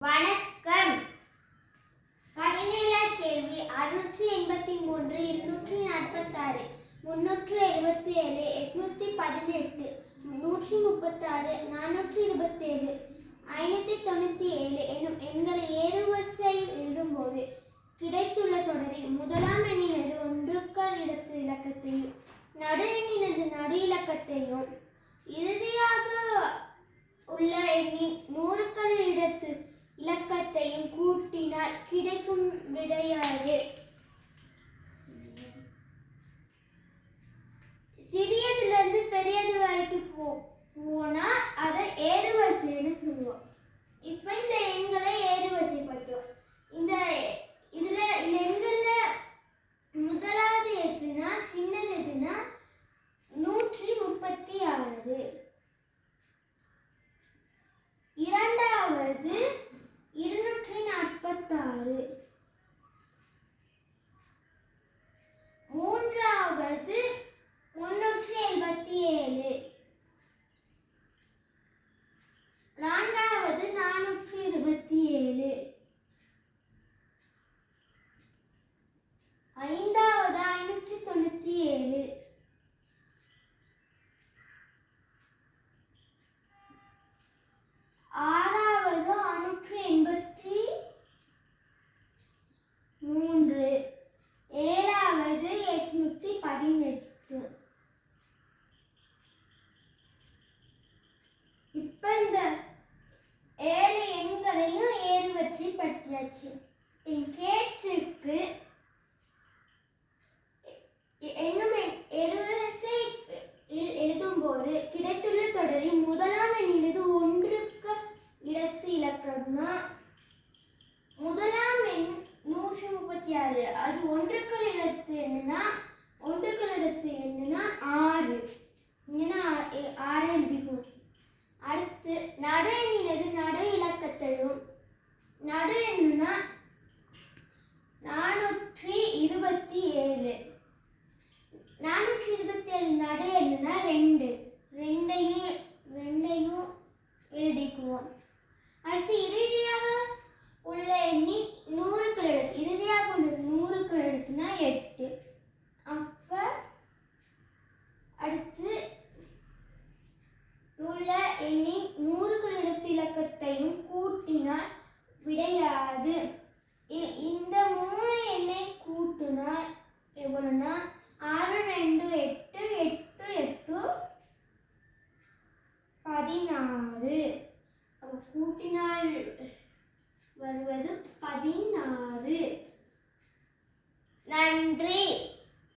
வணக்கம். கணினில கேள்வி 683, 246, 377, 818, 136, 427, 597 எனும் எண்களை ஏறுவரிசையில் எழுதும்போது கிடைத்துள்ள தொடரில் முதலாம் எண்ணினது ஒன்றுக்கால் இடத்து இலக்கத்தையும் நடு எண்ணினது நடு இலக்கத்தையும் இறுதியாக உள்ள எண்ணின் நூறுக்கள் இடத்து இலக்கத்தையும் கூட்டினால் கிடைக்கும் விடையாது. சிறியதிலிருந்து பெரியது வரைக்கும் போனா அதை ஏறுவரிசைன்னு சொல்லுவோம். இப்ப இந்த எண்களை ஏறுவரிசைப்படுத்துவோம். இந்த எண்கள்ல முதலாவது எதுனா சின்னது எதுனா 136, இரண்டாவது 246, மூன்றாவது 377, நான்காவது 427, ஐந்தாவது 597, ஆறாவது 683, ஏழாவது 818. இப்ப இந்த 7 எண்களையும் ஏறுவரிசைப்படுத்தியாச்சு. கேட்டிருக்கு என்னும் ஏறுவரிசை எழுதும்போது கிடைத்துள்ள தொடரில் முதலாம் எண்ணினது ஒன்றுக்கு இடத்து இலக்கம்னா முதலாம் எண் 136, அது ஒன்றுக்கள் இடத்து எண்ணுனா 6, 6 எழுதிக்கும். அடுத்து நடு எண்ணினது நடு இலக்கத்தையும் நடு எண்ணுனா 427, 427 நடு எண்ணுனா 2, ரெண்டையும் எழுதிக்குவோம். அடுத்து இறுதியாக உள்ள எண்ணின் நூறுக்கள் எழுத்து இறுதியாக உள்ள நூறுக்கள் எழுத்துனா 8. அப்ப அடுத்து உள்ள எண்ணின் நூறுக்கள் எழுத்து இலக்கத்தையும் கூட்டினால் விடையாது. இந்த 3 எண்ணை கூட்டினா எவ்வளவுனா 6, 2, 8, 8, 8, 16. கூட்டினால் வருவது 16. நன்றி.